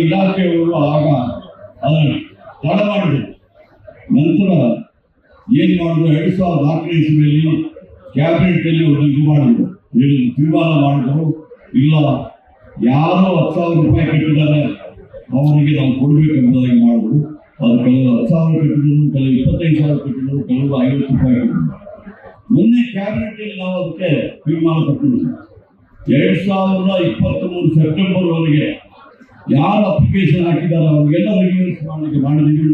ಇಲಾಖೆಯವರು ಆಗ ಅದನ್ನು ತಡ ಮಾಡಿದ್ರು. ನಂತರ ಏನ್ ಮಾಡಿದ್ರು, 2004 ಇಸ್ವಿಯಲ್ಲಿ ಕ್ಯಾಬಿನೆಟ್ ಅಲ್ಲಿ ಒಂದು ಇದು ಮಾಡಿದ್ರು, ತೀರ್ಮಾನ ಮಾಡಿದ್ರು, ಇಲ್ಲ ಯಾರು 10,000 ರೂಪಾಯಿ ಕಟ್ಟಿದ್ದಾರೆ ಅವರಿಗೆ ನಾವು ಕೊಡ್ಬೇಕೆಂಬುದಾಗಿ ಮಾಡಿದ್ರು. ಅದು ಕೆಲವು 10,000 ಕಟ್ಟಿದ್ರು, ಕೆಲವು 25,000 ಕಟ್ಟಿದ್ರು, ಕೆಲವು 50 ರೂಪಾಯಿ ಕಟ್ಟಿದ್ರು. ಮೊನ್ನೆ ಕ್ಯಾಬಿನೆಟ್ ಅಲ್ಲಿ ನಾವು ಅದಕ್ಕೆ ತೀರ್ಮಾನ ತಗೊಂಡಿದ್ವಿ. 2023 ಸೆಪ್ಟೆಂಬರ್ ವರೆಗೆ ಯಾರು ಅಪ್ಲಿಕೇಶನ್ ಹಾಕಿದ್ದಾರೆ ಅವ್ರಿಗೆಲ್ಲ ರಿನ್ಯೂವಲ್ಸ್ ಮಾಡಲಿಕ್ಕೆ ಮಾಡಿದೀವಿ.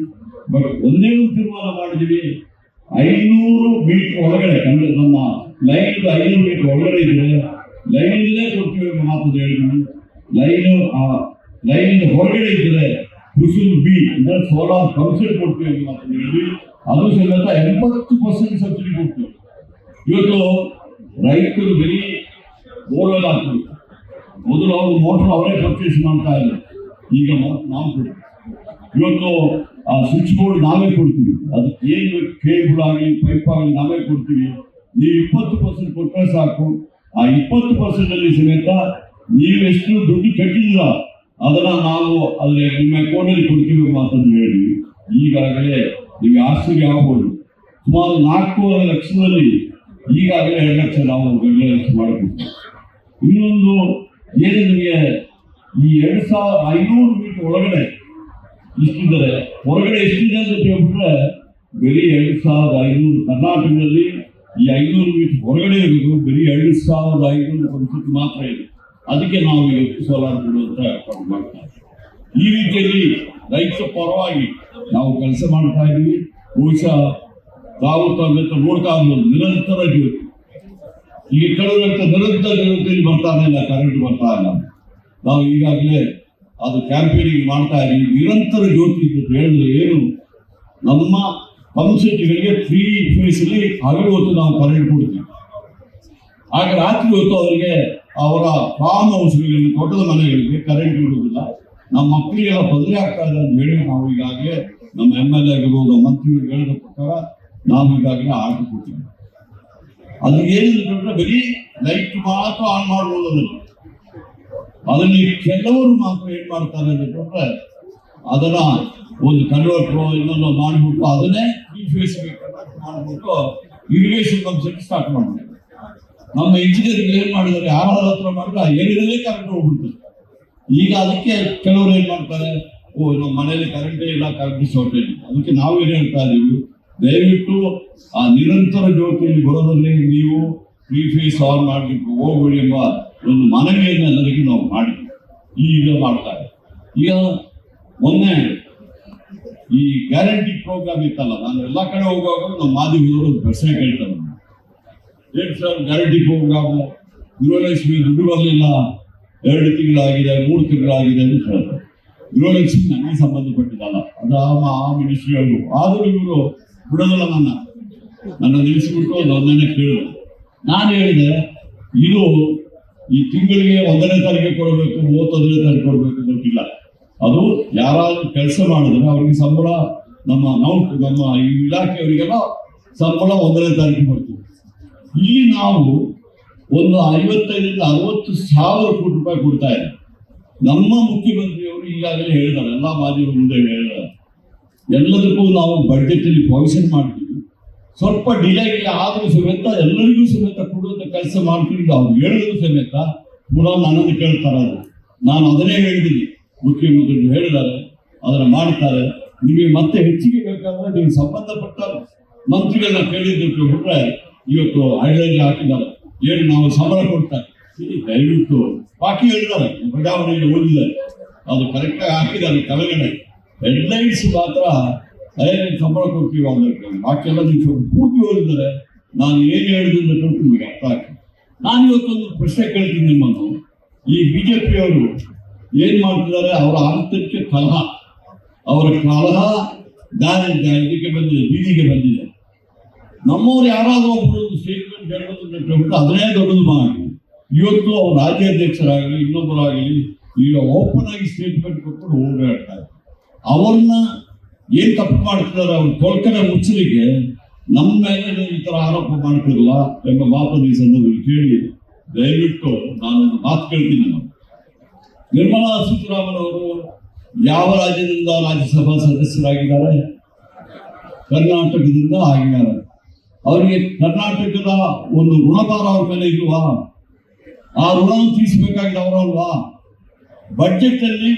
ಬಟ್ ಒಂದೇ ಒಂದು ತೀರ್ಮಾನ ಮಾಡಿದೀವಿ, 500 ಮೀಟರ್ ಒಳಗಡೆ ಅಂದ್ರೆ ನಮ್ಮ ಲೈನ್ 500 ಮೀಟರ್ ಒಳಗಡೆ ಇದ್ರೆ ಲೈನಿಂದಲೇ ಕೊಡ್ತೀವಿ ಮಾತು ಹೇಳಿದ್ವಿ. ಲೈನ್ ಹೊರಗಡೆ ಇದ್ರೆ ಕುಸುಲ್ ಬಿ ಅಂದ್ರೆ ಸೋಲಾರ್ ಪಂಪ್ಸೆಟ್ ಕೊಡ್ತೀವಿ ಮಾತು ಹೇಳಿದ್ವಿ. ಅದು ಸಮೇತ 80% ಸಬ್ಸಿಡಿ ಕೊಡ್ತೀವಿ. ಇವತ್ತು ರೈತರು ಬರೀ ಬೋರ್ವೆಲ್ ಆಗ್ತದೆ. ಮೊದಲು ಅವರು ಮೋಟರ್ ಅವರೇ ಪರ್ಚೇಸ್ ಮಾಡ್ತಾ ಇದ್ದಾರೆ, ಈಗ ನಾವು ಕೊಡ್ತೀವಿ. ಇವತ್ತು ಆ ಸ್ವಿಚ್ ಬೋರ್ಡ್ ನಾವೇ ಕೊಡ್ತೀವಿ, ಅದಕ್ಕೆ ಏನು ಕೇಬಲ್ ಆಗಲಿ ಪೈಪ್ ಆಗಲಿ ನಾವೇ ಕೊಡ್ತೀವಿ. ನೀವು 20% ಕೊಟ್ಟರೆ ಸಾಕು. ಆ 20% ಅಲ್ಲಿ ಸಮೇತ ನೀವು ಎಷ್ಟು ದುಡ್ಡು ಕಟ್ಟಿದ್ರ ಅದನ್ನ ನಾವು ಅದ್ರ ನಿಮ್ಮ ಅಕೌಂಟಲ್ಲಿ ಕೊಡ್ತೀವಿ ಮಾತನ್ನು ಹೇಳಿದ್ವಿ. ಈಗಾಗಲೇ ನೀವು ಆಸ್ತಿಗೆ ಆಗ್ಬೋದು ಸುಮಾರು 4.5 ಲಕ್ಷದಲ್ಲಿ ಈಗಾಗಲೇ 2 ಲಕ್ಷ ನಾವು ರೆಗ್ಯುಲೈಸ್ ಮಾಡಬೇಕು. ಇನ್ನೊಂದು ಏನು ನಿಮಗೆ ಈ 2,500 ಮೀಟರ್ ಒಳಗಡೆ ಇಷ್ಟಿದ್ದಾರೆ, ಹೊರಗಡೆ ಎಷ್ಟಿದೆ ಅಂತ ಕೇಳ್ಬಿಟ್ರೆ ಬರೀ 2,500. ಕರ್ನಾಟಕದಲ್ಲಿ ಈ 500 ಮೀಟರ್ ಹೊರಗಡೆ ಇರೋದು ಬರೀ 2,500 ಪಂಚಾಯತ್ ಮಾತ್ರ ಇದೆ. ಅದಕ್ಕೆ ನಾವು ಇವತ್ತು ಸೋಲಾರ್ ಬಿಡುವಂತ ಏರ್ಪಾಡು ಮಾಡ್ತಾ ಇದ್ದೀವಿ. ಈ ರೀತಿಯಲ್ಲಿ ರೈತರ ಪರವಾಗಿ ನಾವು ಕೆಲಸ ಮಾಡ್ತಾ ಇದ್ದೀವಿ. ಬಹುಶಃ ತಾವು ನೋಡ್ತಾ ಇರ್ಬೋದು, ನಿರಂತರ ಜ್ಯೋತಿ ಈಗ ಕೆಲವರಂತ ನಿರಂತರ ಜ್ಯೋತಿಯಲ್ಲಿ ಬರ್ತಾ ಇಲ್ಲ, ಕರೆಂಟ್ ಬರ್ತಾ ಇಲ್ಲ. ನಾವು ಈಗಾಗಲೇ ಅದು ಕ್ಯಾಂಪೇನಿಂಗ್ ಮಾಡ್ತಾ ಇದ್ದೀವಿ. ನಿರಂತರ ಜ್ಯೋತಿ ಅಂತ ಹೇಳಿದ್ರೆ ಏನು, ನಮ್ಮ ಪಂಪ್ಸೆಟ್ಗಳಿಗೆ 3 ಫೇಸಲ್ಲಿ ಹಗಲು ಹೊತ್ತು ನಾವು ಕರೆಂಟ್ ಕೊಡ್ತೀವಿ. ಆಗ ರಾತ್ರಿ ಹೊತ್ತು ಅವರಿಗೆ ಅವರ ಫಾರ್ಮ್ ಹೌಸ್ಗಳಿಗೆ, ತೋಟದ ಮನೆಗಳಿಗೆ ಕರೆಂಟ್ ಇರುವುದಿಲ್ಲ. ನಮ್ಮ ಮಕ್ಕಳಿಗೆಲ್ಲ ತೊಂದರೆ ಆಗ್ತಾ ಇದೆ ಅಂತ ಹೇಳಿ ನಾವು ಈಗಾಗಲೇ ನಮ್ಮ MLA ಆಗಿರ್ಬೋದು, ಮಂತ್ರಿಗಳು ಹೇಳಿದ ಪ್ರಕಾರ ನಾವು ಈಗಾಗಲೇ ಆರ್ಡರ್ ಕೊಡ್ತೀವಿ. ಅದು ಏನಿದ್ರೆ ಬರೀ ಲೈಟ್ ಮಾತ್ರ ಆನ್ ಮಾಡುವುದರಲ್ಲಿ ಅದನ್ನು ಕೆಲವರು ಮಾತ್ರ ಏನ್ ಮಾಡ್ತಾರೆ ಅಂತಂದ್ರೆ ಅದನ್ನ ಒಂದು ಕನ್ವರ್ಟರ್ ಇನ್ನೊಂದು ಮಾಡಿಬಿಟ್ಟು ಅದನ್ನೇ 3 ಫೇಸ್ ಮಾಡಿಬಿಟ್ಟು ಇರಿಗೇಷನ್ ಪಂಪ್ಸೆಟ್ ಸ್ಟಾರ್ಟ್ ಮಾಡ್ತಾರೆ. ನಮ್ಮ ಇಂಜಿನಿಯರಿಂಗ್ ಏನ್ ಮಾಡಿದ್ದಾರೆ, ಯಾರ ಹತ್ರ ಮಾಡಿದ್ರೆ ಏನಿರಲೇ ಕರೆಂಟ್ ಹೋಗ್ಬಿಡ್ತಾರೆ. ಈಗ ಅದಕ್ಕೆ ಕೆಲವರು ಏನ್ ಮಾಡ್ತಾರೆ, ನಮ್ಮ ಮನೆಯಲ್ಲಿ ಕರೆಂಟೇ ಇಲ್ಲ, ಕರೆಂಟ್ ಶಾರ್ಟೇಜ್. ಅದಕ್ಕೆ ನಾವು ಏನ್ ಹೇಳ್ತಾ ಇದೀವಿ, ದಯವಿಟ್ಟು ಆ ನಿರಂತರ ಜ್ಯೋತಿಯಲ್ಲಿ ಬರೋದ್ರಲ್ಲಿ ನೀವು 3 ಫೇಸ್ ಆನ್ ಮಾಡಲಿಕ್ಕೆ ಹೋಗ್ಬೇಡಿ ಎಂಬ ಒಂದು ಮನವಿಯನ್ನು ಎಲ್ಲರಿಗೂ ನಾವು ಮಾಡಿ ಈಗ ಮಾಡ್ತಾರೆ. ಈಗ ಮೊನ್ನೆ ಈ ಗ್ಯಾರಂಟಿ ಪ್ರೋಗ್ರಾಮ್ ಇತ್ತಲ್ಲ, ನಾನು ಎಲ್ಲ ಕಡೆ ಹೋಗುವಾಗ ನಮ್ಮ ಮಾಧ್ಯಮದವರು ಒಂದು ಪ್ರಶ್ನೆ ಕೇಳ್ತಾರೆ, ಏನು ಸರ್ ಗ್ಯಾರಂಟಿ ಪ್ರೋಗ್ರಾಮು ಗೃಹಲಕ್ಷ್ಮಿ ದುಡ್ಡು ಬರಲಿಲ್ಲ, 2 ತಿಂಗಳಾಗಿದೆ 3 ತಿಂಗಳಾಗಿದೆ ಅಂತ ಹೇಳ್ತಾರೆ. ಗೃಹಲಕ್ಷ್ಮಿ ನನಗೆ ಸಂಬಂಧಪಟ್ಟಿದ್ದಲ್ಲ, ಅದು ಆ ಮಿನಿಸ್ಟ್ರಿಯವರು. ಆದರೂ ಇವರು ಬಿಡೋದಲ್ಲ, ನನ್ನ ನಿಲ್ಲಿಸಿಬಿಟ್ಟು ಅದನ್ನೇ ಕೇಳಿದ್ರು. ನಾನು ಹೇಳಿದೆ, ಇದು ಈ ತಿಂಗಳಿಗೆ 1ನೇ ತಾರೀಕಿಗೆ ಕೊಡಬೇಕು, 31ನೇ ತಾರೀಕು ಕೊಡಬೇಕು ಗೊತ್ತಿಲ್ಲ. ಅದು ಯಾರಾದ್ರೂ ಕೆಲಸ ಮಾಡಿದ್ರೆ ಅವ್ರಿಗೆ ಸಂಬಳ, ನಮ್ಮ ಈ ಇಲಾಖೆಯವರಿಗೆಲ್ಲ ಸಂಬಳ 1ನೇ ತಾರೀಕು ಬರ್ತೀವಿ. ಇಲ್ಲಿ ನಾವು ಒಂದು 55ರಿಂದ 60 ಸಾವಿರ ಕೋಟಿ ರೂಪಾಯಿ ಕೊಡ್ತಾ ಇದ್ದೀವಿ. ನಮ್ಮ ಮುಖ್ಯಮಂತ್ರಿಯವರು ಈಗಾಗಲೇ ಹೇಳಿದ್ದಾರೆ, ಎಲ್ಲ ಮಾಧ್ಯಮ ಮುಂದೆ ಹೇಳಿದ್ದಾರೆ, ಎಲ್ಲದಕ್ಕೂ ನಾವು ಬಡ್ಜೆಟ್ ಅಲ್ಲಿ ಪ್ರೊವಿಷನ್ ಮಾಡ್ತೀವಿ. ಸ್ವಲ್ಪ ಡಿಲೇ ಆದರೂ ಸಮೇತ ಎಲ್ಲರಿಗೂ ಸಮೇತ ಕೊಡುವಂತ ಕೆಲಸ ಮಾಡ್ತೀವಿ. ಅವ್ರು ಹೇಳಿದ್ರು ಸಮೇತ ಕೂಡ ನನ್ನನ್ನು ಕೇಳ್ತಾರೆ. ನಾನು ಅದನ್ನೇ ಹೇಳಿದ್ದೀನಿ, ಮುಖ್ಯಮಂತ್ರಿಗಳು ಹೇಳಿದ್ದಾರೆ, ಅದನ್ನ ಮಾಡ್ತಾರೆ. ನಿಮಗೆ ಮತ್ತೆ ಹೆಚ್ಚಿಗೆ ಬೇಕಾದ್ರೆ ನೀವು ಸಂಬಂಧಪಟ್ಟ ಮಂತ್ರಿಗಳನ್ನ ಕೇಳಿದ್ದಕ್ಕೆ ಬಿಟ್ರೆ ಇವತ್ತು ಐಡ್ಲೈನ್ ಹಾಕಿದ್ದಾರೆ, ಏನು ನಾವು ಸಂಬಳ ಕೊಡ್ತಾರೆ. ದಯವಿಟ್ಟು ಬಾಕಿ ಹೇಳಿದ್ದಾರೆ, ಬಜಾವಣೆಯಲ್ಲಿ ಓದಿದ್ದಾರೆ, ಅದು ಕರೆಕ್ಟಾಗಿ ಹಾಕಿದ್ದಾರೆ. ಕೆಳಗಡೆ ಹೆಡ್ಲೈನ್ಸ್ ಮಾತ್ರ ಸಂಬಳ ಕೊಡ್ತೀವಿ ಅದಕ್ಕೆ, ಬಾಕಿ ಎಲ್ಲ ನೀವು ಪೂರ್ತಿ ಓದಿದ್ದಾರೆ. ನಾನು ಏನು ಹೇಳಿದೆ ಅಂತ ನಿಮಗೆ ಅರ್ಥ ಆಗ್ತದೆ. ನಾನು ಇವತ್ತೊಂದು ಪ್ರಶ್ನೆ ಕೇಳ್ತೀನಿ ನಿಮ್ಮನ್ನು. ಈ ಬಿಜೆಪಿಯವರು ಏನ್ ಮಾಡ್ತಿದ್ದಾರೆ, ಅವರ ಆಂತರಿಕ ಕಲಹ, ಅವರ ಕಲಹ ಇದಕ್ಕೆ ಬಂದಿದೆ, ಬೀದಿಗೆ ಬಂದಿದೆ. ನಮ್ಮವ್ರು ಯಾರಾದ್ರೂ ಒಬ್ಬರು ಸ್ಟೇಟ್ಮೆಂಟ್ ಹೇಳೋದು ಅದನ್ನೇ ದೊಡ್ಡದು ಮಾಡಿ ಇವತ್ತು ಅವ್ರು ರಾಜ್ಯಾಧ್ಯಕ್ಷರಾಗಲಿ ಇನ್ನೊಬ್ಬರಾಗಲಿ ಈಗ ಓಪನ್ ಆಗಿ ಸ್ಟೇಟ್ಮೆಂಟ್ ಕೊಟ್ಟು ಓಡಾಡ್ತಾರೆ. ಅವ್ರನ್ನ ಏನ್ ತಪ್ಪು ಮಾಡ್ತಿದ್ದಾರೆ, ಅವ್ರ ಕೊಳ್ಕನೆ ಮುಚ್ಚಲಿಕ್ಕೆ ನಮ್ಮ ಮೇಲೆ ಈ ತರ ಆರೋಪ ಮಾಡ್ತಿರಲ್ಲ ಎಂಬ ಮಾತನ್ನು ಈ ಸಂದರ್ಭದಲ್ಲಿ ಕೇಳಿ ದಯವಿಟ್ಟು ನಾನೊಂದು ಮಾತು ಕೇಳ್ತೀನಿ. ನಿರ್ಮಲಾ ಸೀತಾರಾಮನ್ ಅವರು ಯಾವ ರಾಜ್ಯದಿಂದ ರಾಜ್ಯಸಭಾ ಸದಸ್ಯರಾಗಿದ್ದಾರೆ? ಕರ್ನಾಟಕದಿಂದ ಆಗಿದ್ದಾರೆ. ಅವರಿಗೆ ಕರ್ನಾಟಕದ ಒಂದು ಋಣಭಾರ ಅವ್ರ ಮೇಲೆ ಇಲ್ವಾ? ಆ ಋಣವನ್ನು ತೀರಿಸಬೇಕಾಗಿದೆ ಅವರಲ್ವಾ? ಬಜೆಟ್ ಅಲ್ಲಿ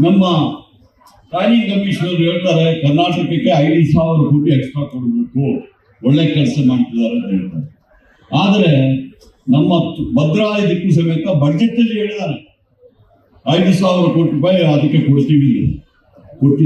ನಮ್ಮ ಪ್ಲಾನಿಂಗ್ ಕಮಿಷನರ್ ಹೇಳ್ತಾರೆ ಕರ್ನಾಟಕಕ್ಕೆ 5,000 ಕೋಟಿ ಎಕ್ಸ್ಟ್ರಾ ಕೊಡಬೇಕು, ಒಳ್ಳೆ ಕೆಲಸ ಮಾಡ್ತಿದ್ದಾರೆ ಅಂತ ಹೇಳ್ತಾರೆ. ಆದರೆ ನಮ್ಮ ಭದ್ರಾ ಇದಕ್ಕೂ ಸಮೇತ ಬಜೆಟ್ ಅಲ್ಲಿ ಹೇಳಿದ್ದಾರೆ 5,000 ಕೋಟಿ ರೂಪಾಯಿ ಅದಕ್ಕೆ ಕೊಡ್ತೀವಿ.